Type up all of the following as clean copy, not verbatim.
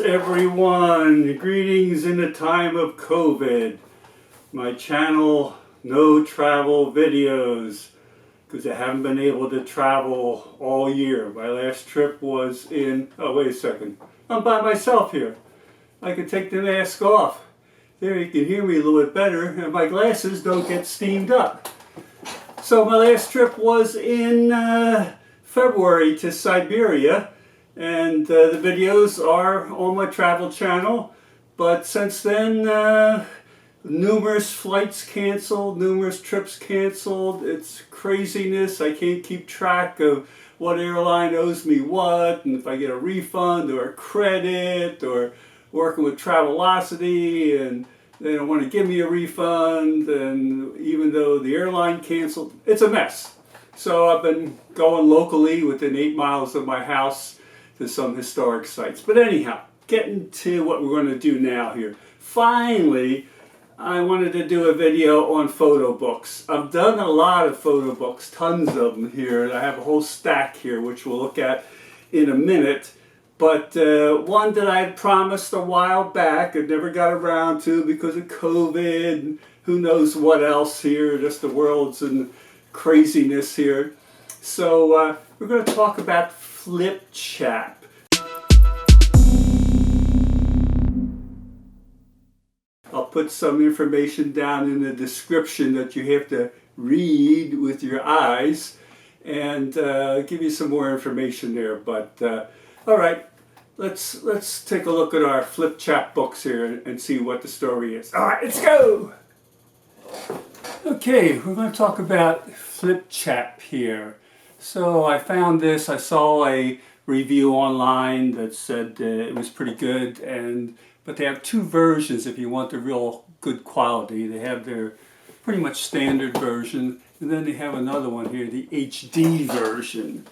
everyone. Greetings in the time of COVID. My channel, no travel videos, because I haven't been able to travel all year. My last trip was in, oh wait a second, I'm by myself here. I can take the mask off. There you can hear me a little bit better, and my glasses don't get steamed up. So my last trip was in February to Siberia. And the videos are on my travel channel, but since then numerous flights canceled, numerous trips canceled. It's craziness. I can't keep track of what airline owes me what, and if I get a refund or a credit, or working with Travelocity and they don't want to give me a refund, and even though the airline canceled, it's a mess. So I've been going locally within 8 miles of my house to some historic sites. But anyhow, getting to what we're going to do now here. Finally, I wanted to do a video on photo books. I've done a lot of photo books, tons of them here. I have a whole stack here, which we'll look at in a minute. But one that I had promised a while back, I never got around to because of COVID, and who knows what else here, just the world's in craziness here. So we're going to talk about Flipchap. I'll put some information down in the description that you have to read with your eyes, and give you some more information there. But all right, let's take a look at our Flipchap books here and see what the story is. All right, let's go. Okay, we're going to talk about Flipchap here. So I found this, I saw a review online that said it was pretty good, but they have two versions if you want the real good quality. They have their pretty much standard version, and then they have another one here, the HD version.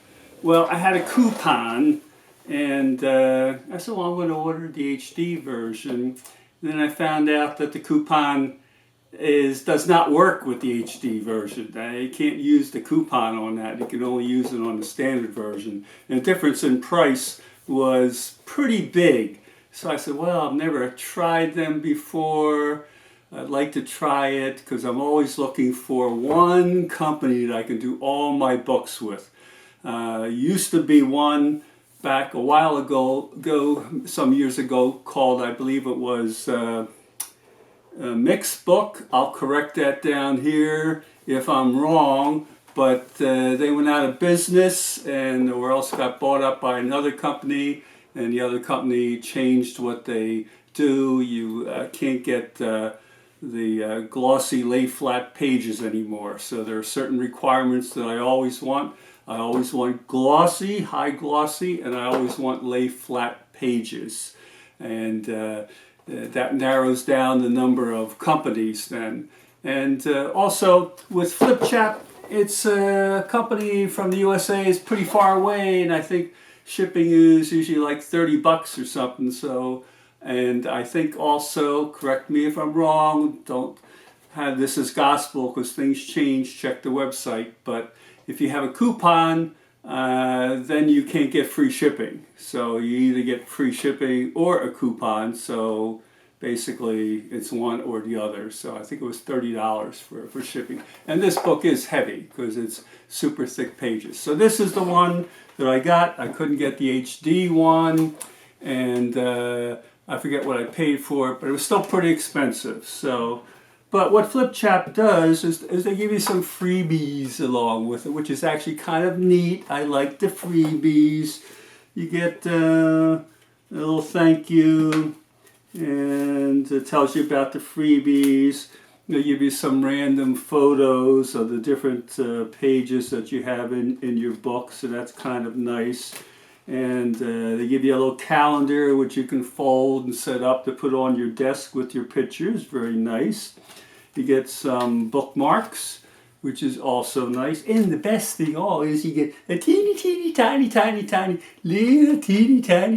Well, I had a coupon, and I said, well, I'm going to order the HD version. And then I found out that the coupon does not work with the HD version. You can't use the coupon on that. You can only use it on the standard version. And the difference in price was pretty big. So I said, well, I've never tried them before. I'd like to try it because I'm always looking for one company that I can do all my books with. Used to be one back a while ago, some years ago, called, I believe it was Mixed Book. I'll correct that down here if I'm wrong, but they went out of business and or else got bought up by another company, and the other company changed what they do. You can't get the glossy layflat pages anymore, so there are certain requirements that I always want. I always want glossy, high glossy, and I always want layflat pages, and that narrows down the number of companies then. And also with Flipchap, it's a company from the USA, is pretty far away, and I think shipping is usually like 30 bucks or something. So, and I think also, correct me if I'm wrong, don't have this as gospel because things change, check the website, but if you have a coupon, then you can't get free shipping. So you either get free shipping or a coupon. So basically it's one or the other. So I think it was $30 for shipping. And this book is heavy because it's super thick pages. So this is the one that I got. I couldn't get the HD one, and I forget what I paid for it, but it was still pretty expensive. So, but what Flipchap does is they give you some freebies along with it, which is actually kind of neat. I like the freebies. You get a little thank you, and it tells you about the freebies. They give you some random photos of the different pages that you have in your book, so that's kind of nice. And they give you a little calendar which you can fold and set up to put on your desk with your pictures. Very nice. You get some bookmarks, which is also nice. And the best thing all is you get a teeny tiny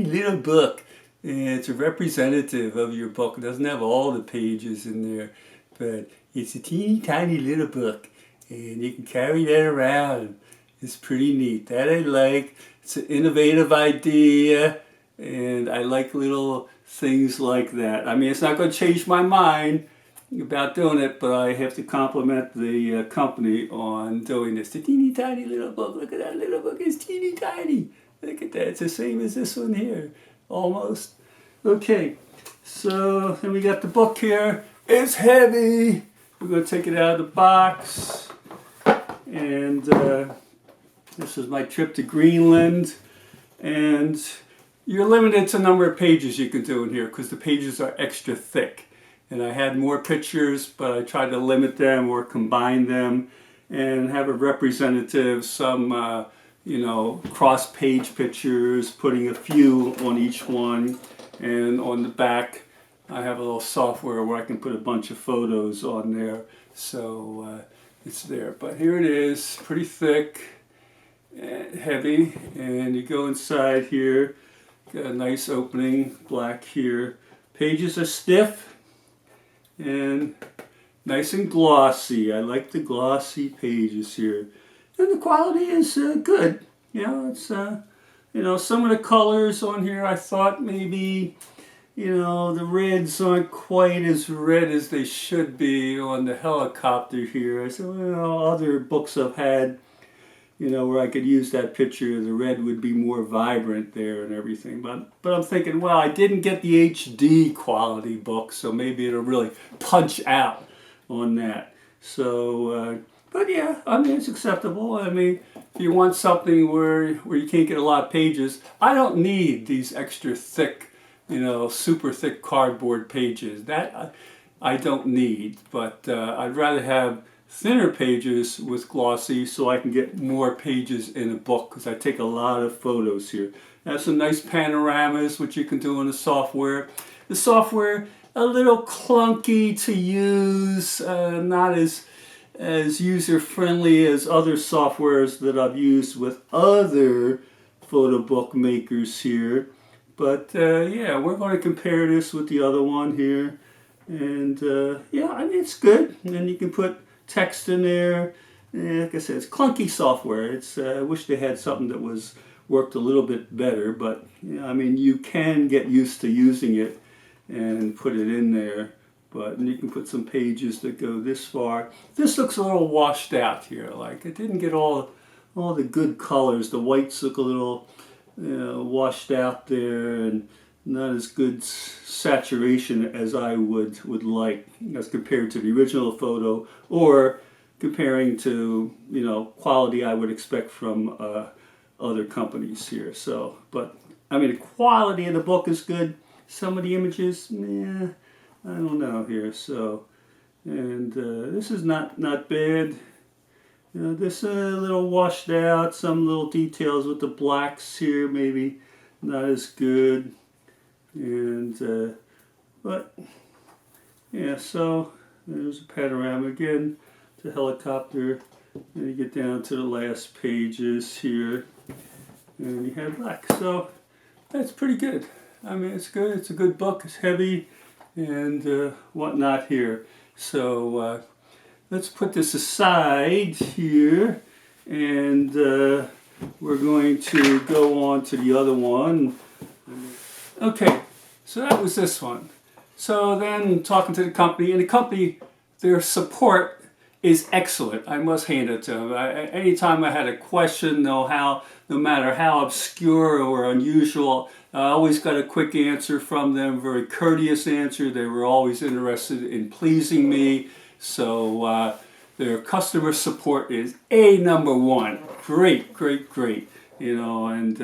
little book. And it's a representative of your book. It doesn't have all the pages in there, but it's a teeny tiny little book. And you can carry that around. It's pretty neat. That I like. It's an innovative idea. and I like little things like that. I mean, it's not going to change my mind about doing it, but I have to compliment the company on doing this. The teeny tiny little book. Look at that little book. It's teeny tiny. Look at that. It's the same as this one here. Almost. Okay. So then we got the book here. It's heavy. We're going to take it out of the box. And this was my trip to Greenland. And you're limited to the number of pages you can do in here because the pages are extra thick. And I had more pictures, but I tried to limit them or combine them and have a representative, some, cross-page pictures, putting a few on each one. And on the back, I have a little software where I can put a bunch of photos on there. So it's there. But here it is, pretty thick and heavy. And you go inside here, got a nice opening, black here. Pages are stiff and nice and glossy. I like the glossy pages here. And the quality is good. It's, some of the colors on here I thought maybe, the reds aren't quite as red as they should be on the helicopter here. I said, well, other books I've had, where I could use that picture, the red would be more vibrant there and everything. But I'm thinking, well, I didn't get the HD quality book, so maybe it'll really punch out on that. So, but yeah, I mean, it's acceptable. I mean, if you want something where you can't get a lot of pages, I don't need these extra thick, super thick cardboard pages. That I don't need, but I'd rather have thinner pages with glossy so I can get more pages in a book because I take a lot of photos here. That's some nice panoramas which you can do in the software. The software a little clunky to use, not as user friendly as other softwares that I've used with other photo book makers here. But yeah, we're going to compare this with the other one here. And yeah, I mean, it's good. And you can put text in there. Like I said, it's clunky software. It's I wish they had something that worked a little bit better, but I mean, you can get used to using it and put it in there. But and you can put some pages that go this far. This looks a little washed out here. Like it didn't get all the good colors. The whites look a little washed out there and not as good saturation as I would like as compared to the original photo or comparing to quality I would expect from other companies here. So, but I mean the quality of the book is good. Some of the images, I don't know here. So, and this is not bad. This a little washed out. Some little details with the blacks here maybe not as good. And but yeah, so there's a panorama again, the helicopter, and you get down to the last pages here, and you have black. So that's pretty good. I mean, it's good. It's a good book. It's heavy and whatnot here. So let's put this aside here, and we're going to go on to the other one. Okay, so that was this one. So then talking to the company, and the company, their support is excellent. I must hand it to them. Anytime I had a question, no matter how obscure or unusual, I always got a quick answer from them, very courteous answer. They were always interested in pleasing me. So their customer support is number one. Great, great, great. And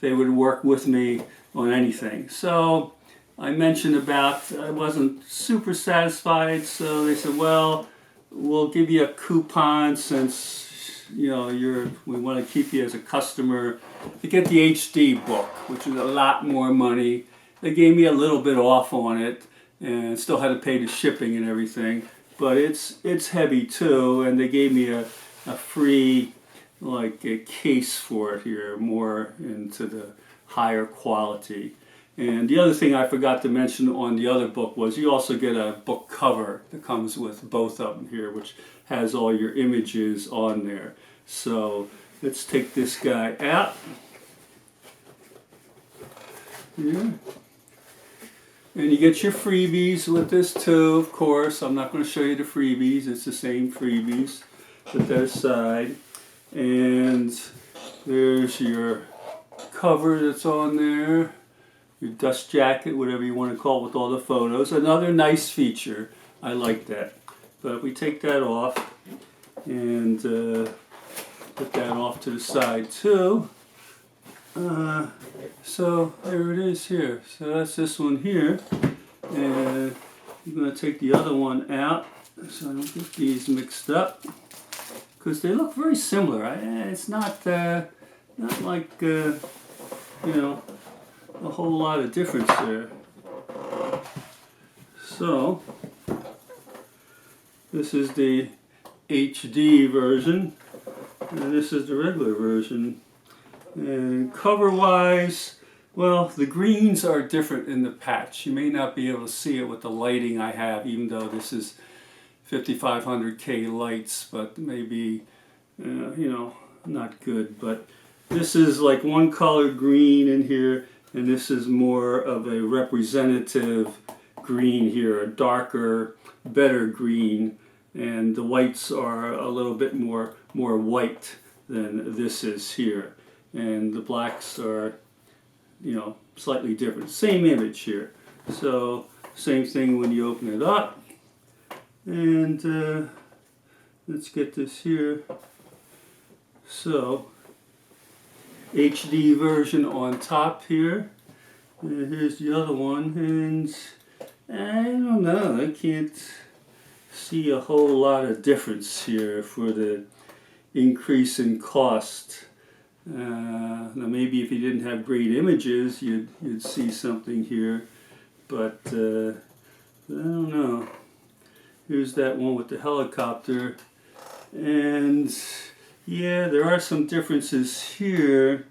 they would work with me on anything. So I mentioned about I wasn't super satisfied, so they said, well, we'll give you a coupon since we want to keep you as a customer to get the HD book, which is a lot more money. They gave me a little bit off on it and still had to pay the shipping and everything, but it's heavy too, and they gave me a free a case for it here, more into the higher quality. And the other thing I forgot to mention on the other book was you also get a book cover that comes with both of them here, which has all your images on there. So let's take this guy out. here. And you get your freebies with this too, of course. I'm not going to show you the freebies. It's the same freebies, but they're side. And there's your cover that's on there. Your dust jacket, whatever you want to call it, with all the photos. Another nice feature. I like that. But we take that off and put that off to the side too. So there it is here. So that's this one here. And I'm going to take the other one out so I don't get these mixed up. Because they look very similar. It's not like, you know, a whole lot of difference there. So, this is the HD version, and this is the regular version. And cover-wise, well, the greens are different in the patch. You may not be able to see it with the lighting I have, even though this is 5500K lights, but maybe, you know, not good. But this is like one color green in here, and this is more of a representative green here, a darker, better green. And the whites are a little bit more white than this is here. And the blacks are, you know, slightly different. Same image here. So, same thing when you open it up. And let's get this here. So, HD version on top here. And here's the other one. And I don't know, I can't see a whole lot of difference here for the increase in cost. Now maybe if you didn't have great images, you'd see something here, but I don't know. Here's that one with the helicopter, and yeah, there are some differences here,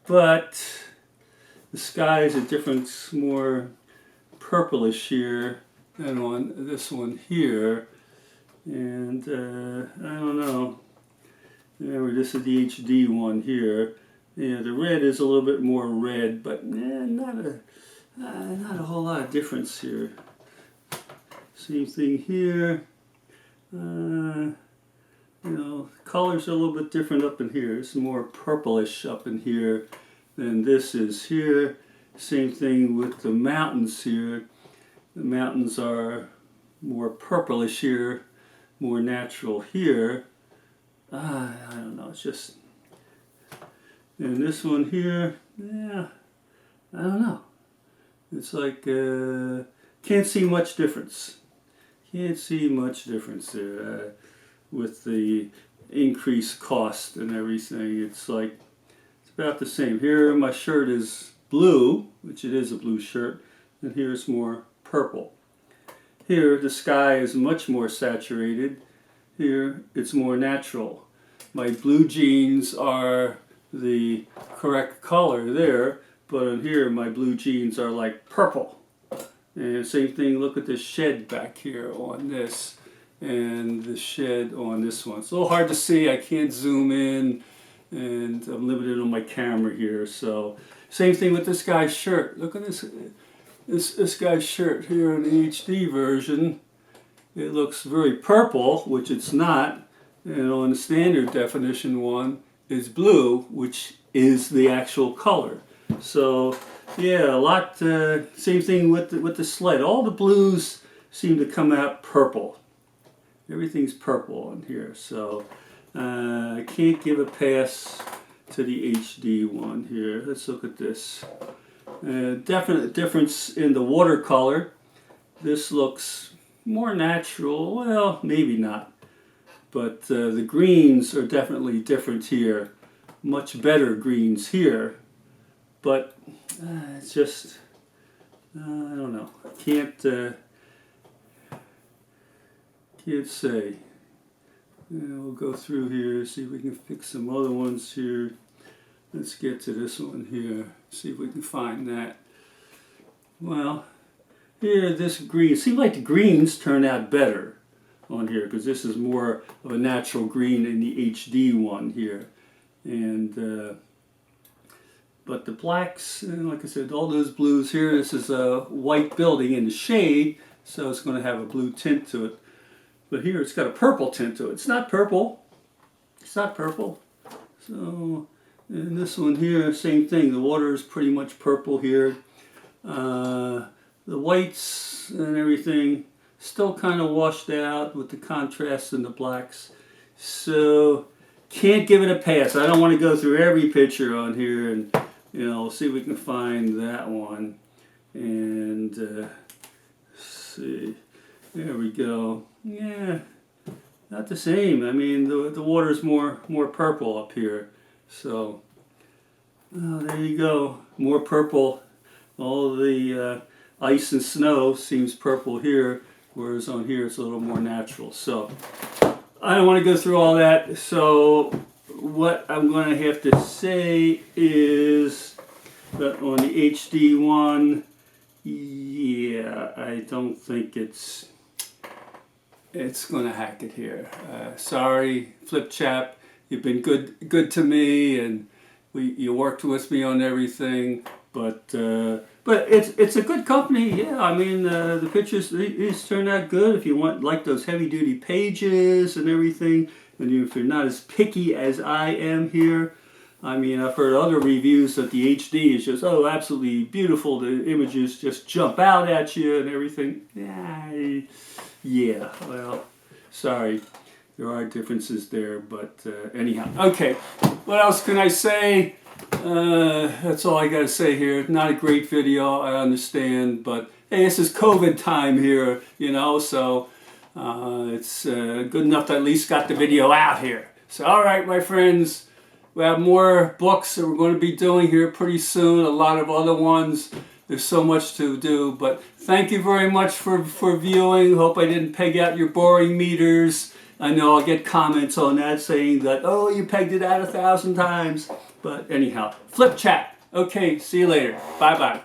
but the sky is a different, more purplish here than on this one here, and I don't know. Remember, this is the HD one here. Yeah, the red is a little bit more red, but not a whole lot of difference here. Same thing here. You know, colors are a little bit different up in here. It's more purplish up in here than this is here. Same thing with the mountains here. The mountains are more purplish here, more natural here. I don't know, it's just, and this one here, yeah, I don't know. It's like, can't see much difference. Can't see much difference there with the increased cost and everything. It's like, it's about the same. Here my shirt is blue, which it is a blue shirt, and here it's more purple. Here the sky is much more saturated. Here it's more natural. My blue jeans are the correct color there, but on here my blue jeans are like purple. And same thing, look at the shed back here on this, and the shed on this one. It's a little hard to see, I can't zoom in, and I'm limited on my camera here. So same thing with this guy's shirt. Look at this guy's shirt here in the HD version. It looks very purple, which it's not, and on the standard definition one, it's blue, which is the actual color. So yeah, a lot, same thing with the sled. All the blues seem to come out purple. Everything's purple on here, so I can't give a pass to the HD one here. Let's look at this. Definite difference in the watercolor. This looks more natural, well, maybe not, but the greens are definitely different here. Much better greens here, but it's just, I don't know, can't say. We'll go through here, see if we can fix some other ones here. Let's get to this one here, see if we can find that. Well, here, this green, seems like the greens turn out better on here, because this is more of a natural green in the HD one here. And But the blacks, and like I said, all those blues here, this is a white building in the shade, so it's going to have a blue tint to it. But here it's got a purple tint to it. It's not purple. It's not purple. So, and this one here, same thing. The water is pretty much purple here. The whites and everything still kind of washed out with the contrast in the blacks. So, can't give it a pass. I don't want to go through every picture on here and, you know, see if we can find that one. And, see. There we go. Yeah, not the same. I mean, the water's more purple up here. So, there you go. More purple. All the ice and snow seems purple here, whereas on here it's a little more natural. So, I don't want to go through all that. So, what I'm going to have to say is that on the HD one, yeah, I don't think it's going to hack it here. Sorry, Flipchap, you've been good to me, and you worked with me on everything. But it's a good company. Yeah, I mean the pictures these turned out good. If you like those heavy duty pages and everything, and if you're not as picky as I am here. I mean, I've heard other reviews that the HD is just, oh, absolutely beautiful. The images just jump out at you and everything. Yeah, well, sorry. There are differences there, but anyhow. Okay, what else can I say? That's all I got to say here. Not a great video, I understand, but hey, this is COVID time here, you know, so it's good enough to at least got the video out here. So, all right, my friends. We have more books that we're going to be doing here pretty soon, a lot of other ones. There's so much to do, but thank you very much for viewing. Hope I didn't peg out your boring meters. I know I'll get comments on that saying that, oh, you pegged it out 1,000 times. But anyhow, Flipchap. Okay, see you later. Bye-bye.